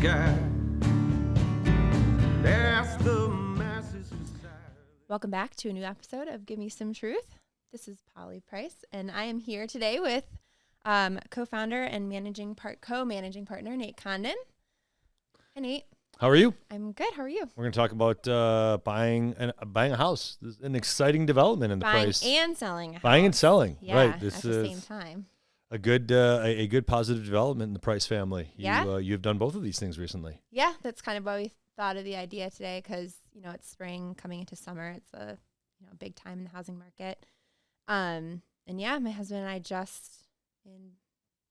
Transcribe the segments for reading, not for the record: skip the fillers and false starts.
sky. That's the message beside. Welcome back to a new episode of Give Me Some Truth. This is Polly Price, and I am here today with co-founder and co-managing partner Nate Condon. Hi, Nate. How are you? I'm good. How are you? We're going to talk about buying a house. This is an exciting development in the price. Buying and selling a house. Buying and selling, Yeah, right? This at the is same time. a good positive development in the Price family. Yeah. You've done both of these things recently. Yeah, that's kind of why we thought of the idea today because, it's spring coming into summer. It's a big time in the housing market. And yeah, my husband and I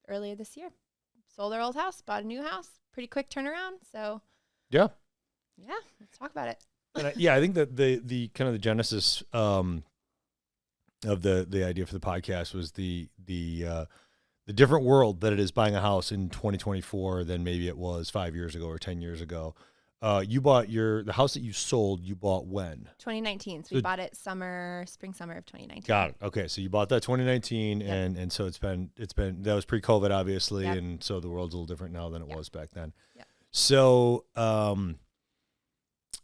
earlier this year sold our old house, bought a new house, pretty quick turnaround. So Yeah, let's talk about it. and I think that the kind of the genesis of the idea for the podcast was the different world that it is buying a house in 2024 than maybe it was 5 years ago or 10 years ago. You bought the house that you sold. You bought when? 2019. So we bought it spring summer of 2019. Got it. Okay, so you bought that 2019, Yep. and so it's been that was pre-COVID, obviously, Yep. and so the world's a little different now than it Yep. was back then. Yep. So,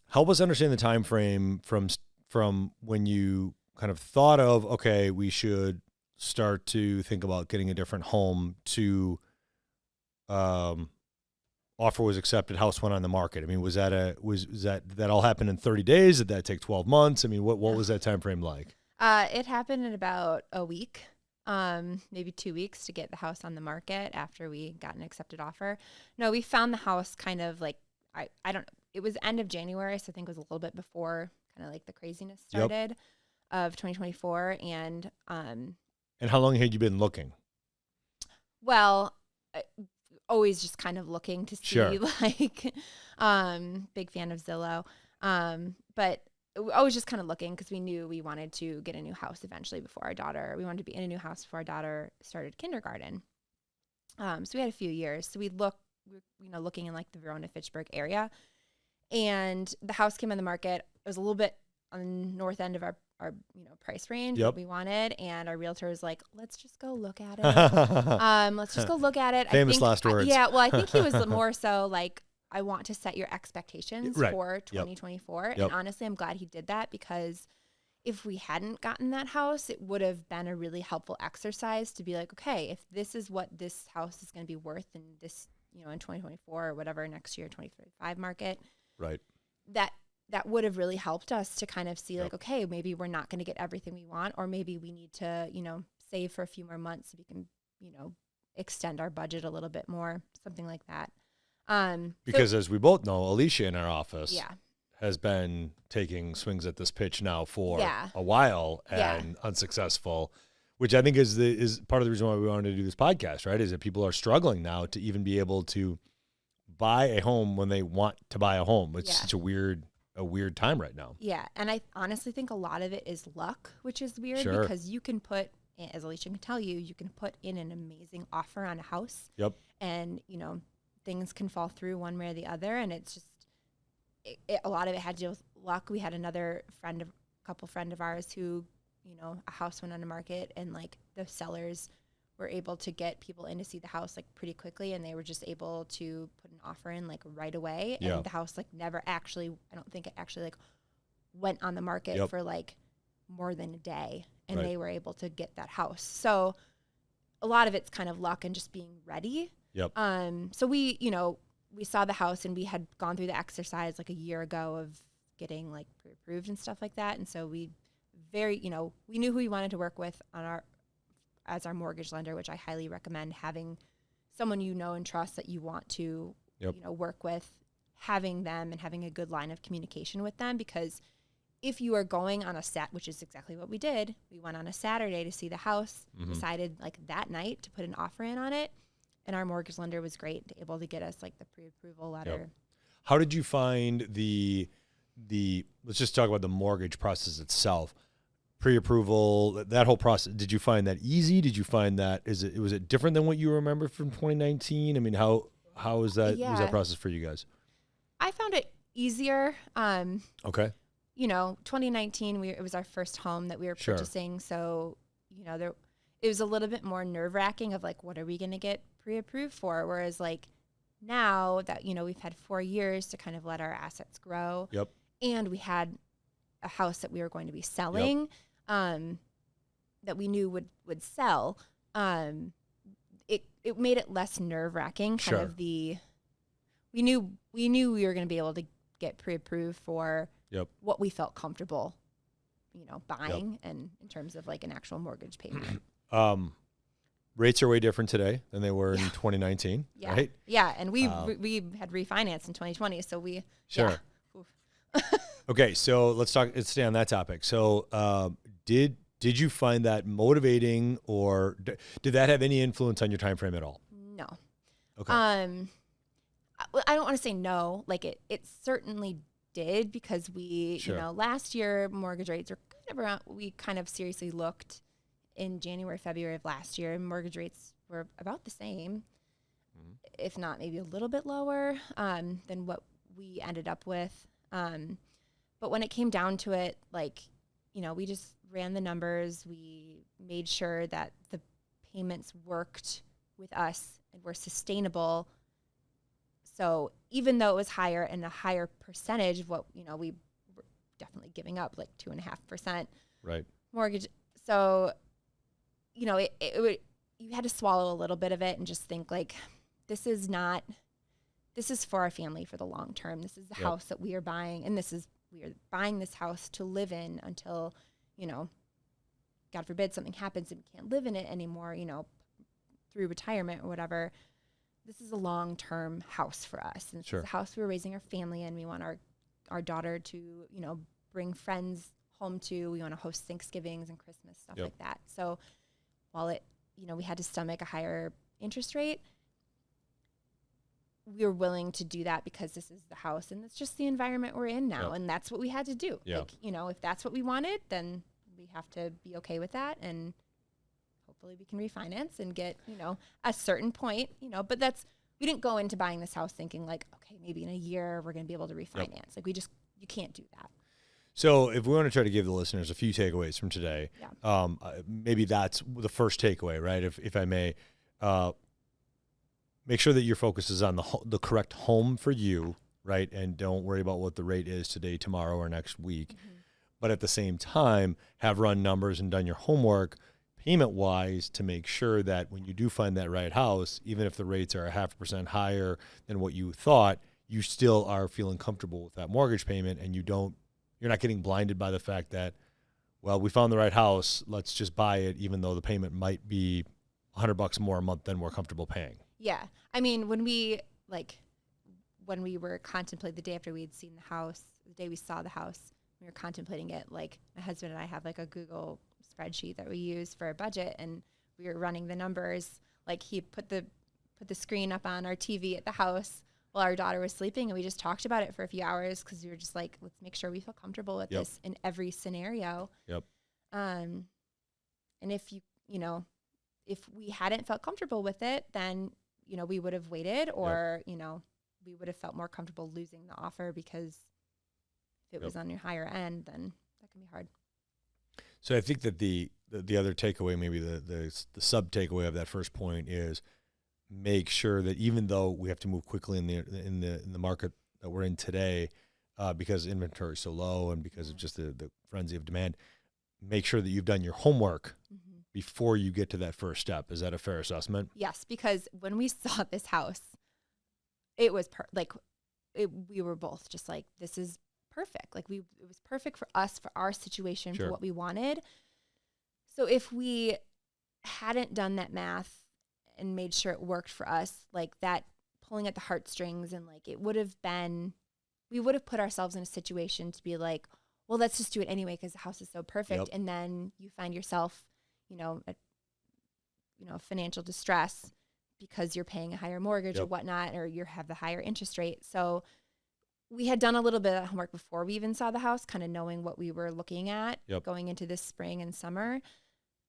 help us understand the time frame from when you kind of thought of, okay, we should start to think about getting a different home to offer was accepted, house went on the market. I mean, was that all happened in 30 days? Did that take 12 months? I mean, what was that time frame like? It happened in about a week, maybe 2 weeks to get the house on the market after we got an accepted offer. No, we found the house kind of like, I don't know, it was end of January, so I think it was a little bit before kind of like the craziness started of 2024. And how long had you been looking? well, always just kind of looking to see, Sure. like, big fan of Zillow. But I was just kind of looking because we knew we wanted to get a new house eventually we wanted to be in a new house before our daughter started kindergarten. So we had a few years. So we were looking in like the Verona-Fitchburg area, and the house came on the market. It was a little bit on the north end of our price range Yep. that we wanted, and our realtor was like, let's just go look at it. Let's just go look at it. Famous last words. Yeah, well, I think he was more so like, I want to set your expectations Right. for 2024. Yep. And honestly, I'm glad he did that, because if we hadn't gotten that house, it would have been a really helpful exercise to be like, okay, if this is what this house is going to be worth in this, in 2024 or whatever, next year, 2035 market, Right. that would have really helped us to kind of see Yep. like, okay, maybe we're not going to get everything we want, or maybe we need to, save for a few more months so we can, extend our budget a little bit more, something like that. Because as we both know, Alicia in our office Yeah. has been taking swings at this pitch now for Yeah. a while Yeah. and unsuccessful, which I think is part of the reason why we wanted to do this podcast, right? Is that people are struggling now to even be able to buy a home when they want to buy a home. It's Yeah. such a weird time right now. Yeah. And I honestly think a lot of it is luck, which is weird Sure. because you can put, as Alicia can tell you can put in an amazing offer on a house. Yep. And, things can fall through one way or the other. And it's just, a lot of it had to do with luck. We had another couple friend of ours who, a house went on the market, and like the sellers were able to get people in to see the house like pretty quickly, and they were just able to put an offer in like right away. Yeah. And the house like never actually, I don't think it actually like went on the market Yep. for like more than a day, and Right. they were able to get that house. So a lot of it's kind of luck and just being ready. Yep. So we saw the house, and we had gone through the exercise like a year ago of getting like pre-approved and stuff like that. And so we knew who we wanted to work with as our mortgage lender, which I highly recommend having someone and trust that you want to, Yep. work with, having them and having a good line of communication with them. Because if you are going on which is exactly what we did, we went on a Saturday to see the house, Mhm. decided like that night to put an offer in on it. And our mortgage lender was great, able to get us like the pre-approval letter. Yep. How did you find the let's just talk about the mortgage process itself, pre-approval, that whole process? Did you find that easy? Did you find that was it different than what you remember from 2019? I mean, how was that process for you guys? I found it easier. Okay. 2019, it was our first home that we were Sure. purchasing. So, it was a little bit more nerve wracking of like, what are we going to get pre-approved for? Whereas like now that, we've had 4 years to kind of let our assets grow, Yep. and we had a house that we were going to be selling, that we knew would sell, it made it less nerve-wracking. Sure. Kind of we knew we were going to be able to get pre-approved for what we felt comfortable, buying, and in terms of like an actual mortgage payment. Rates are way different today than they were in 2019, right? Yeah, and we had refinanced in 2020, so we sure. Yeah. Okay, so let's stay on that topic. So, did you find that motivating, or did that have any influence on your time frame at all? No. Okay. I don't want to say no. Like it certainly did, because we, last year mortgage rates are kind of around. We kind of seriously looked in January, February of last year, and mortgage rates were about the same, if not maybe a little bit lower than what we ended up with. But when it came down to it, like, we just ran the numbers. We made sure that the payments worked with us and were sustainable. So even though it was higher and a higher percentage of what, we were definitely giving up, like 2.5% right mortgage. So, you had to swallow a little bit of it and just think like, this is for our family for the long term. This is the house that we are buying, and we are buying this house to live in until, God forbid something happens and we can't live in it anymore, through retirement or whatever. This is a long-term house for us. And it's a house we're raising our family in. We want our daughter to, bring friends home to. We want to host Thanksgivings and Christmas, stuff like that. So while we had to stomach a higher interest rate, we were willing to do that because this is the house and it's just the environment we're in now. And that's what we had to do. Like, if that's what we wanted, then we have to be okay with that. And hopefully we can refinance and get, a certain point, but we didn't go into buying this house thinking like, okay, maybe in a year we're going to be able to refinance. Like you can't do that. So if we want to try to give the listeners a few takeaways from today, maybe that's the first takeaway, right? If I may, make sure that your focus is on the correct home for you, right? And don't worry about what the rate is today, tomorrow, or next week. Mm-hmm. But at the same time, have run numbers and done your homework payment-wise to make sure that when you do find that right house, even if the rates are 0.5% higher than what you thought, you still are feeling comfortable with that mortgage payment, and you're not getting blinded by the fact that, well, we found the right house, let's just buy it, even though the payment might be $100 more a month than we're comfortable paying. Yeah. I mean, when we were contemplating the day after we had seen the house, the day we saw the house, we were contemplating it, like my husband and I have like a Google spreadsheet that we use for our budget, and we were running the numbers. Like he put the screen up on our TV at the house while our daughter was sleeping, and we just talked about it for a few hours because we were just like, let's make sure we feel comfortable with this in every scenario. Yep. And if if we hadn't felt comfortable with it, then, we would have waited, or, we would have felt more comfortable losing the offer, because if it was on your higher end, then that can be hard. So I think that the other takeaway, maybe the sub takeaway of that first point, is make sure that even though we have to move quickly in the market that we're in today, because inventory is so low and because of just the frenzy of demand, make sure that you've done your homework before you get to that first step. Is that a fair assessment? Yes, because when we saw this house, it was we were both just like, this is perfect. Like it was perfect for us, for our situation, for what we wanted. So if we hadn't done that math and made sure it worked for us, like that pulling at the heartstrings, and like we would have put ourselves in a situation to be like, well, let's just do it anyway because the house is so perfect. And then you find yourself, financial distress because you're paying a higher mortgage or whatnot, or you have the higher interest rate. So we had done a little bit of homework before we even saw the house, kind of knowing what we were looking at going into this spring and summer.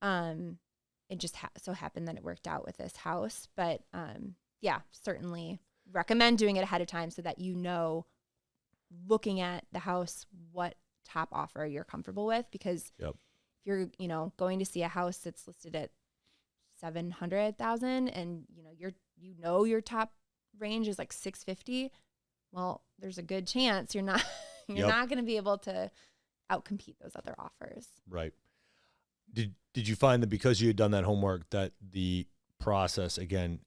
It just so happened that it worked out with this house. But certainly recommend doing it ahead of time so that looking at the house, what top offer you're comfortable with. Because if you're, going to see a house that's listed at $700,000 and your top range is like 650, well, there's a good chance you're not Yep. not going to be able to outcompete those other offers. Right. Did you find that because you had done that homework that the process, again,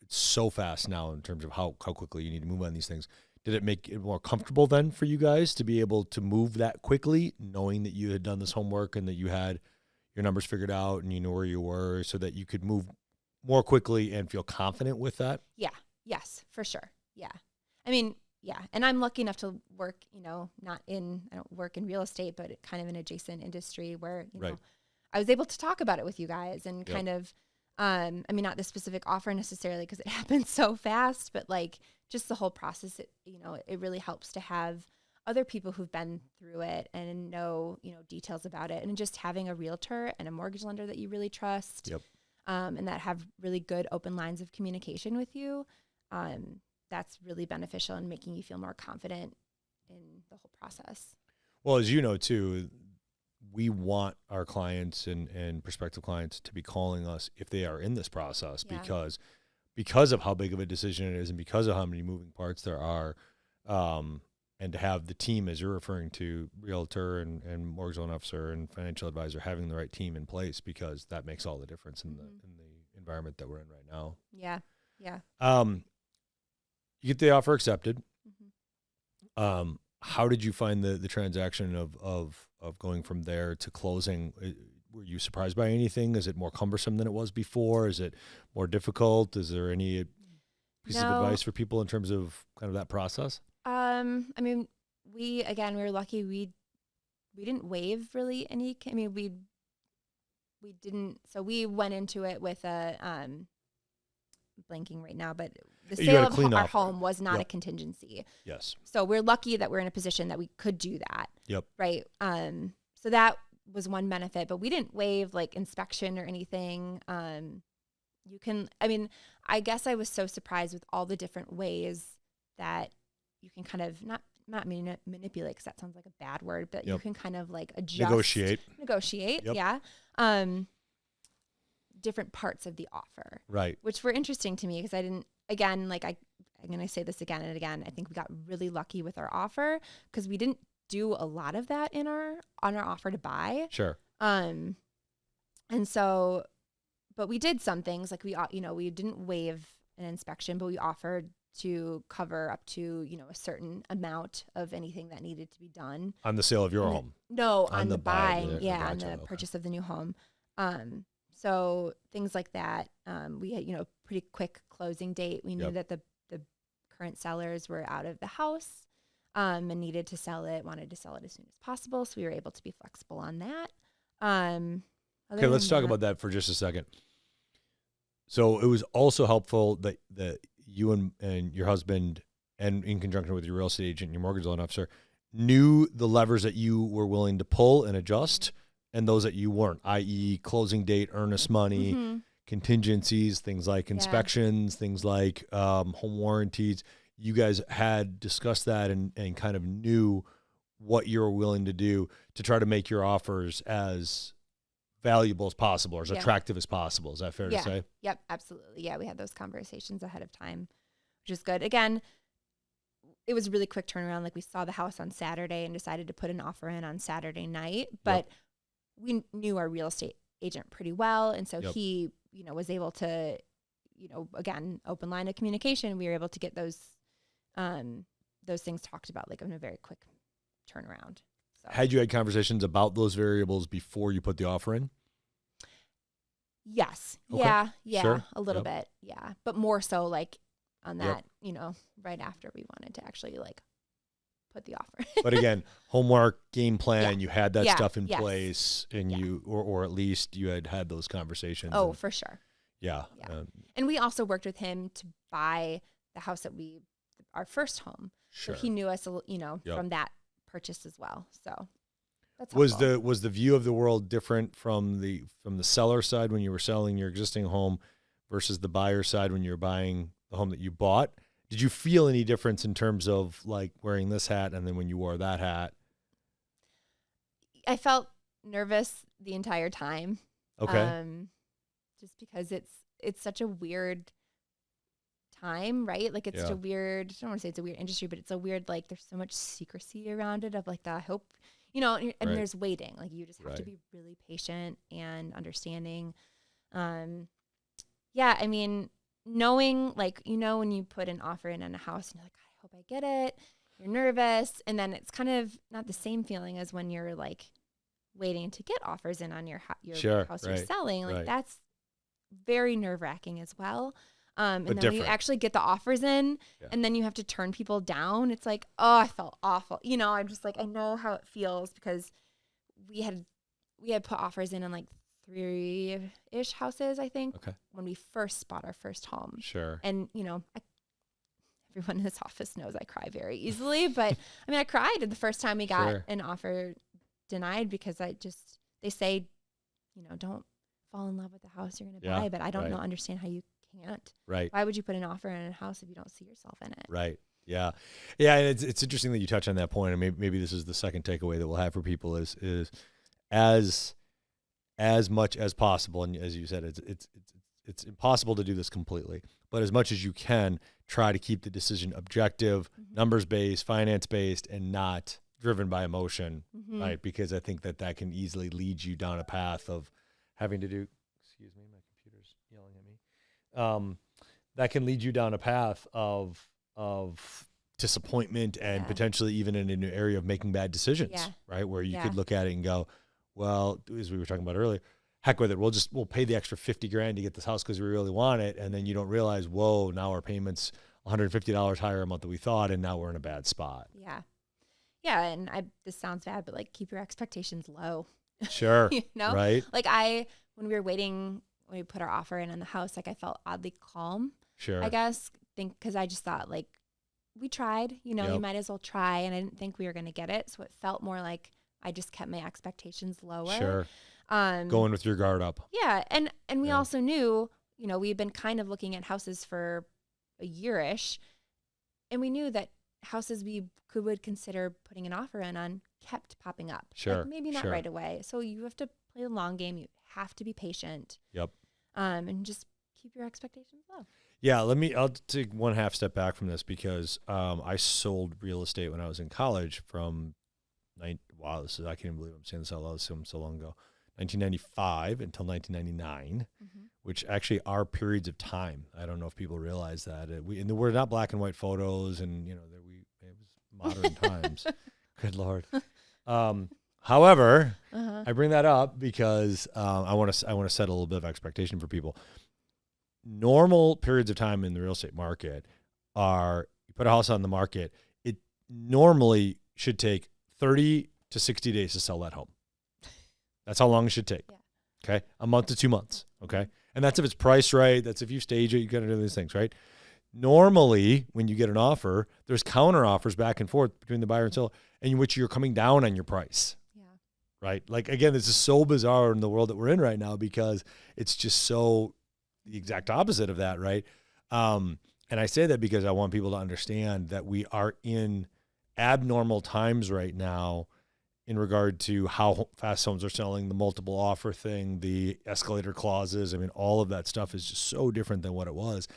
it's so fast now in terms of how quickly you need to move on these things. Did it make it more comfortable then for you guys to be able to move that quickly, knowing that you had done this homework and that you had your numbers figured out and you knew where you were, so that you could move more quickly and feel confident with that? Yeah. Yes, for sure. Yeah. I mean, yeah. And I'm lucky enough to work, I don't work in real estate, but kind of an adjacent industry where, Right. I was able to talk about it with you guys and Yep. kind of, not the specific offer necessarily because it happens so fast, but like just the whole process, it really helps to have other people who've been through it and know, details about it. And just having a realtor and a mortgage lender that you really trust, Yep. and that have really good open lines of communication with you. That's really beneficial in making you feel more confident in the whole process. Well, as you know, too, we want our clients and prospective clients to be calling us if they are in this process, Yeah. because of how big of a decision it is and because of how many moving parts there are, and to have the team, as you're referring to, realtor and mortgage loan officer and financial advisor, having the right team in place, because that makes all the difference in the environment that we're in right now. Yeah. Yeah. You get the offer accepted. Mm-hmm. How did you find the transaction of going from there to closing? Were you surprised by anything? Is it more cumbersome than it was before? Is it more difficult? Is there any piece of advice for people in terms of kind of that process? We were lucky. We didn't waive really any. We didn't. So we went into it with a blanking right now, but the You had sale a of clean our offer. home was not Yep. a contingency. Yes. So we're lucky that we're in a position that we could do that. Yep. Right. So that was one benefit, but we didn't waive like inspection or anything. I guess I was so surprised with all the different ways that you can kind of not manipulate, because that sounds like a bad word, but you Yep. can kind of like adjust. Negotiate. Yep. Yeah. Different parts of the offer. Right. Which were interesting to me because I didn't, again, like I'm going to say this again and again. I think we got really lucky with our offer because we didn't do a lot of that on our offer to buy. Sure. And so, but we did some things like we didn't waive an inspection, but we offered to cover up to, a certain amount of anything that needed to be done. On the sale of your home? No, on the the buying. buy, On gotcha, the okay. purchase of the new home. So things like that. We had, pretty quick closing date. We knew Yep. that the current sellers were out of the house and needed to sell it, wanted to sell it as soon as possible. So we were able to be flexible on that. Okay, let's talk about that for just a second. So it was also helpful that you and your husband, and in conjunction with your real estate agent and your mortgage loan officer, knew the levers that you were willing to pull and adjust and those that you weren't, i.e. closing date, earnest money, Mm-hmm. contingencies, things like inspections, things like home warranties. You guys had discussed that and kind of knew what you were willing to do to try to make your offers as valuable as possible or as attractive as possible. Is that fair to say? Yep, absolutely. Yeah, we had those conversations ahead of time, which is good. Again, it was a really quick turnaround. Like we saw the house on Saturday and decided to put an offer in on Saturday night, but we knew our real estate agent pretty well. And so he, was able to, again, open line of communication. We were able to get those things talked about like in a very quick turnaround. So. Had you had conversations about those variables before you put the offer in? Yes. Okay. Yeah. Sure. A little bit. Yeah. But more so like on that, right after we wanted to actually like put the offer. But again, homework, game plan, you had that stuff in Yes. place and you, or at least you had those conversations. Oh, for sure. Yeah. And we also worked with him to buy the house that our first home. Sure. So he knew us, from that purchase as well. So that's was helpful. the view of the world different from the seller side when you were selling your existing home versus the buyer side when you were buying the home that you bought? Did you feel any difference in terms of like wearing this hat and then when you wore that hat? I felt nervous the entire time. Okay. Just because it's such a weird time, right? Like it's such Yeah. a weird, I don't want to say it's a weird industry, but it's a weird, like there's so much secrecy around it of like the hope, and Right. there's waiting. Like you just have to Right. be really patient and understanding. Yeah, I mean, knowing like, when you put an offer in on a house and you're like, I hope I get it. You're nervous. And then it's kind of not the same feeling as when you're like waiting to get offers in on your Sure, house you're right, selling. Like right. that's very nerve wracking as well. And But then when you different. actually get the offers in Yeah. and then you have to turn people down, it's like, oh, I felt awful. I'm just like, I know how it feels because we had put offers in on like 3-ish houses, I think, Okay. when we first bought our first home. Sure. And, everyone in this office knows I cry very easily, but I mean, I cried the first time we got Sure. an offer denied because they say, don't fall in love with the house you're going to Yeah, buy, but I don't right. know, understand how you can't. Right. Why would you put an offer in a house if you don't see yourself in it? Right. Yeah. Yeah. And it's interesting that you touch on that point. And maybe this is the second takeaway that we'll have for people is as much as possible. And as you said, it's impossible to do this completely, but as much as you can, try to keep the decision objective, numbers based, finance based, and not driven by emotion. Right. Because I think that can easily lead you down a path of having to do, excuse me, my computer's yelling at me. That can lead you down a path of disappointment and potentially even in an area of making bad decisions, right? Where you could look at it and go, well, as we were talking about earlier, heck with it. We'll pay the extra $50,000 to get this house because we really want it. And then you don't realize, whoa, now our payment's $150 higher a month than we thought. And now we're in a bad spot. Yeah. Yeah. And this sounds bad, but like keep your expectations low. Sure. Right. Like when we put our offer in on the house, like I felt oddly calm. Sure. I guess because I just thought like we tried, you might as well try. And I didn't think we were going to get it. So it felt more like I just kept my expectations lower. Sure. Going with your guard up. Yeah. And we also knew, we had been kind of looking at houses for a year-ish. And we knew that houses we would consider putting an offer in on kept popping up. Sure. Like maybe not right away. So you have to play the long game. You have to be patient. Yep. And just keep your expectations low. Yeah, I'll take one half step back from this because I sold real estate when I was in college from I can't even believe I'm saying this out loud. This was so long ago. 1995 until 1999, which actually are periods of time. I don't know if people realize that. We're not black and white photos, and it was modern times. Good Lord. However, I bring that up because I want to set a little bit of expectation for people. Normal periods of time in the real estate market are you put a house on the market. It normally should take 30 to 60 days to sell that home. That's how long it should take. Yeah. Okay. A month to 2 months. Okay. And that's if it's priced right. That's if you stage it, you got to do these things, right? Normally, when you get an offer, there's counter offers back and forth between the buyer and seller, in which you're coming down on your price. Yeah. Right. Like, again, this is so bizarre in the world that we're in right now because it's just so the exact opposite of that. Right. And I say that because I want people to understand that we are in abnormal times right now in regard to how fast homes are selling, the multiple offer thing, the escalator clauses. I mean, all of that stuff is just so different than what it was.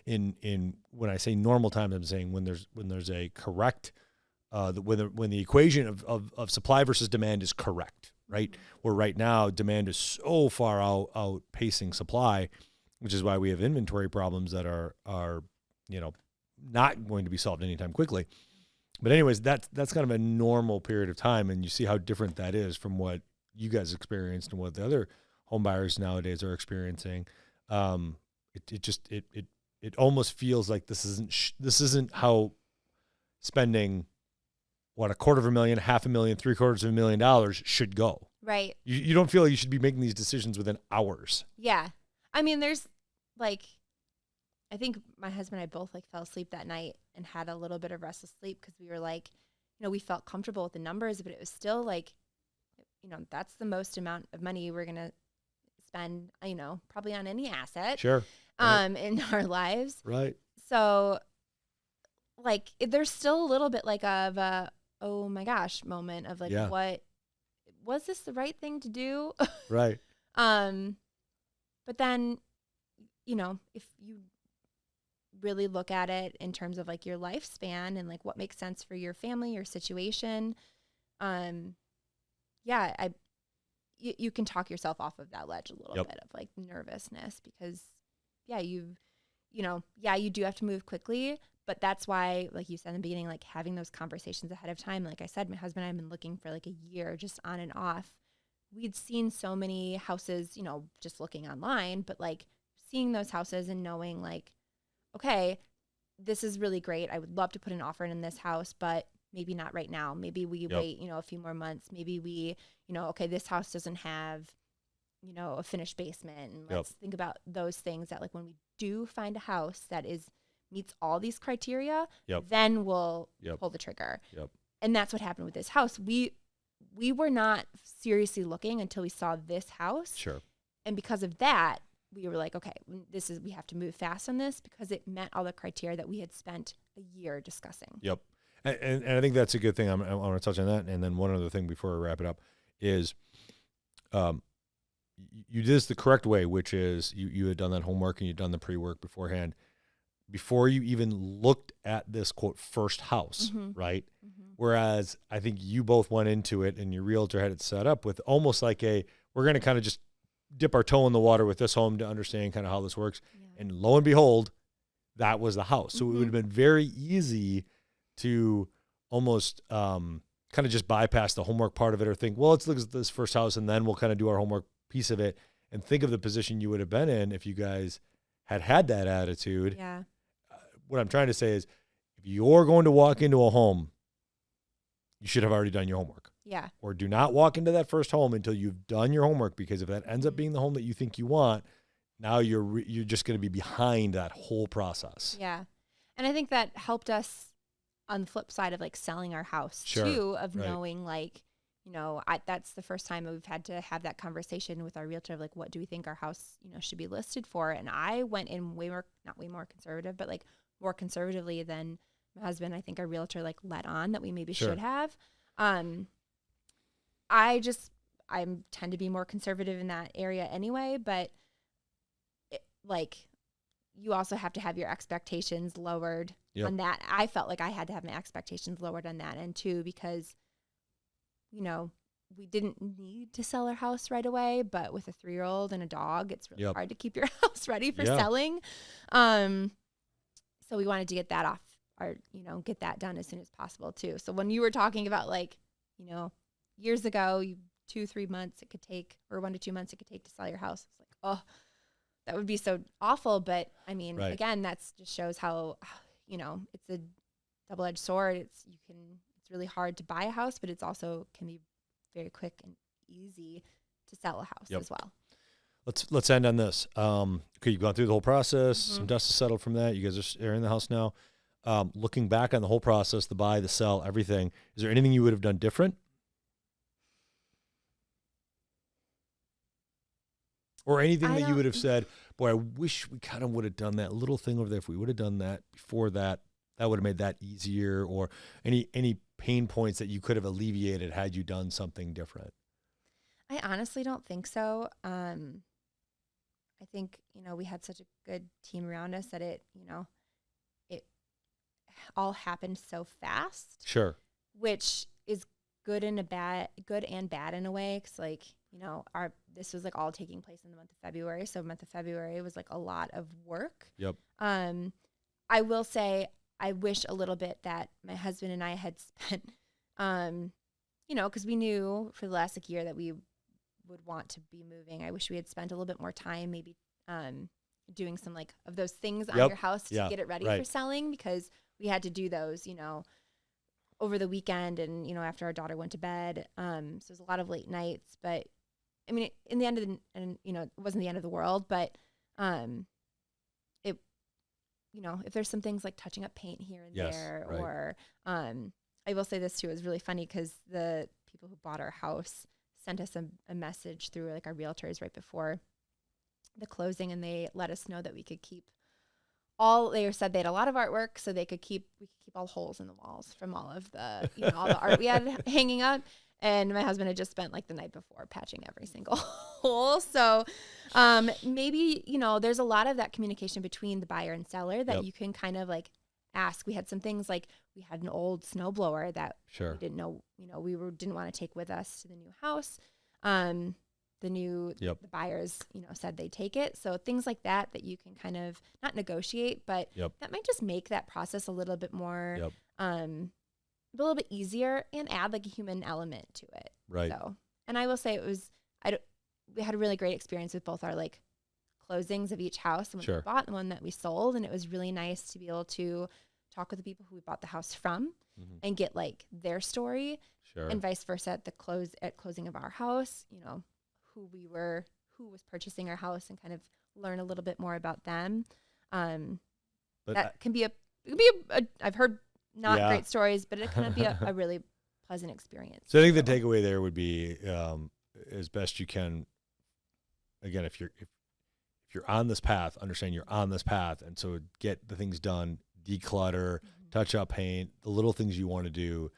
In when I say normal times, I'm saying when there's a correct, when the equation of supply versus demand is correct, right? Where right now demand is so far outpacing supply, which is why we have inventory problems that are not going to be solved anytime quickly. But anyways, that's kind of a normal period of time, and you see how different that is from what you guys experienced and what the other home buyers nowadays are experiencing. It almost feels like this isn't how spending $250,000, $500,000, $750,000 should go. Right. You don't feel like you should be making these decisions within hours. Yeah. I mean, there's like, I think my husband and I both like fell asleep that night and had a little bit of restless sleep because we were like, we felt comfortable with the numbers, but it was still like, that's the most amount of money we're going to spend, probably on any asset. Sure. Right. In our lives. Right. So like there's still a little bit like of a, oh my gosh moment of like, what was this the right thing to do? really look at it in terms of like your lifespan and like what makes sense for your family, your situation. Yeah, you can talk yourself off of that ledge a little bit of like nervousness because yeah, you do have to move quickly, but that's why, like you said in the beginning, like having those conversations ahead of time. Like I said, my husband and I have been looking for like a year just on and off. We'd seen so many houses, just looking online, but like seeing those houses and knowing like, okay, this is really great. I would love to put an offer in this house, but maybe not right now. Maybe we wait, a few more months. Maybe we, okay, this house doesn't have, a finished basement. And let's think about those things that like when we do find a house that meets all these criteria, then we'll pull the trigger. And that's what happened with this house. We were not seriously looking until we saw this house. Sure. And because of that, we were like, okay, we have to move fast on this because it met all the criteria that we had spent a year discussing. Yep. And I think that's a good thing. I want to touch on that. And then one other thing before I wrap it up is you did this the correct way, which is you had done that homework and you'd done the pre-work beforehand before you even looked at this, quote, first house, right? Mm-hmm. Whereas I think you both went into it and your realtor had it set up with almost like we're going to kind of just dip our toe in the water with this home to understand kind of how this works. Yeah. And lo and behold, that was the house. So it would have been very easy to almost kind of just bypass the homework part of it or think, well, let's look at this first house and then we'll kind of do our homework piece of it and think of the position you would have been in if you guys had that attitude. Yeah. What I'm trying to say is if you're going to walk into a home, you should have already done your homework. Yeah. Or do not walk into that first home until you've done your homework, because if that ends up being the home that you think you want, now you're just going to be behind that whole process. Yeah. And I think that helped us on the flip side of like selling our house too, of knowing like, that's the first time we've had to have that conversation with our realtor of like, what do we think our house, should be listed for? And I went in not way more conservative, but like more conservatively than my husband. I think our realtor like let on that we maybe should have. I tend to be more conservative in that area anyway, but you also have to have your expectations lowered on that. I felt like I had to have my expectations lowered on that end too, because, we didn't need to sell our house right away, but with a 3-year-old and a dog, it's really hard to keep your house ready for selling. So we wanted to get that off get that done as soon as possible too. So when you were talking about years ago, 2-3 months it could take, or 1 to 2 months it could take to sell your house, it's like, oh, that would be so awful. But I mean, again, that's just shows how, it's a double-edged sword. It's really hard to buy a house, but it's also can be very quick and easy to sell a house as well. Let's end on this. Okay, you've gone through the whole process. Some dust is settled from that. You guys are in the house now. Looking back on the whole process, the buy, the sell, everything, is there anything you would have done different? Or anything that you would have said, boy, I wish we kind of would have done that little thing over there. If we would have done that before that, that would have made that easier. Or any pain points that you could have alleviated had you done something different? I honestly don't think so. I think, we had such a good team around us that it all happened so fast. Sure. Which is good and bad in a way. 'Cause this was all taking place in the month of February. So month of February was a lot of work. Yep. I will say I wish a little bit that my husband and I had spent, because we knew for the last year that we would want to be moving. I wish we had spent a little bit more time, maybe doing some of those things on your house to get it ready for selling, because we had to do those, over the weekend and, after our daughter went to bed. So it was a lot of late nights, but I mean, in the end of it wasn't the end of the world, but if there's some things like touching up paint here and there, or I will say this too, it was really funny because the people who bought our house sent us a message through our realtors right before the closing, and they let us know that we could keep they said they had a lot of artwork, so we could keep all holes in the walls from all of the all the art we had hanging up. And my husband had just spent like the night before patching every single hole. So maybe, there's a lot of that communication between the buyer and seller that you can kind of like ask. We had some things like we had an old snowblower that we didn't know, didn't want to take with us to the new house. The buyers, said they take it. So things like that you can kind of not negotiate, but that might just make that process a little bit more, a little bit easier and add like a human element to it. Right. So, and I will say we had a really great experience with both our like closings of each house, the one we bought and the one that we sold. And it was really nice to be able to talk with the people who we bought the house from and get like their story and vice versa at closing of our house, who was purchasing our house and kind of learn a little bit more about them. That can be I've heard not great stories, but it can be a really pleasant experience. So I think the takeaway there would be, as best you can, again, if you're on this path, understand you're on this path. And so get the things done, declutter, touch up paint, the little things you want to do.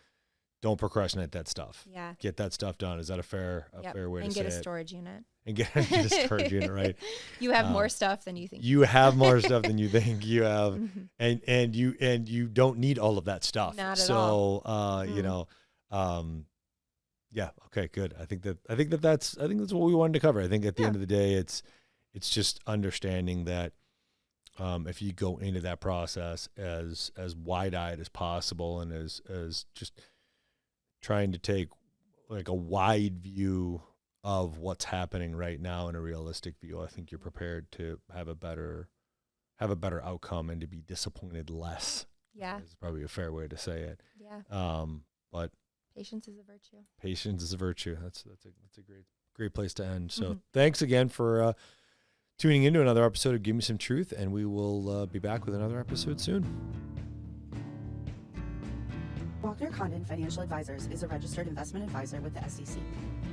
Don't procrastinate that stuff. Yeah. Get that stuff done. Is that a fair way to say it? And get a storage unit. And get a storage unit, right? You have more stuff than you think. You have more stuff than you think you have. And you don't need all of that stuff. Not at all. Okay, good. I think that's what we wanted to cover. I think at the end of the day, it's just understanding that if you go into that process as wide-eyed as possible and as just trying to take like a wide view of what's happening right now in a realistic view, I think you're prepared to have a better outcome and to be disappointed less. Yeah. Is probably a fair way to say it. Yeah. But patience is a virtue. Patience is a virtue. That's a great place to end. So thanks again for tuning into another episode of Give Me Some Truth, and we will be back with another episode soon. Walkner Condon Financial Advisors is a registered investment advisor with the SEC.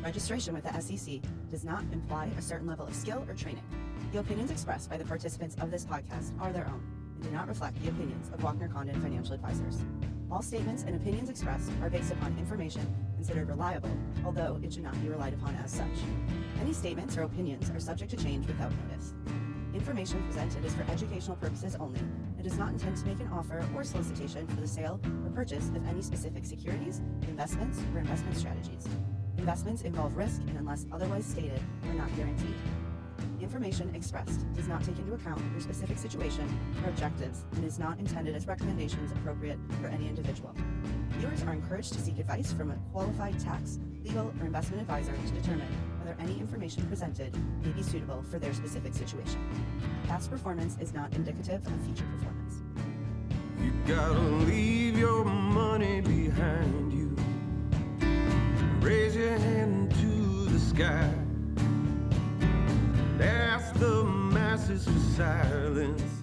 Registration with the SEC does not imply a certain level of skill or training. The opinions expressed by the participants of this podcast are their own and do not reflect the opinions of Walkner Condon Financial Advisors. All statements and opinions expressed are based upon information considered reliable, although it should not be relied upon as such. Any statements or opinions are subject to change without notice. Information presented is for educational purposes only and does not intend to make an offer or solicitation for the sale or purchase of any specific securities, investments, or investment strategies. Investments involve risk and, unless otherwise stated, are not guaranteed. Information expressed does not take into account your specific situation or objectives and is not intended as recommendations appropriate for any individual. Viewers are encouraged to seek advice from a qualified tax, legal, or investment advisor to determine whether any information presented may be suitable for their specific situation. Past performance is not indicative of future performance. You gotta leave your money behind you. Raise your hand to the sky. Ask the masses for silence.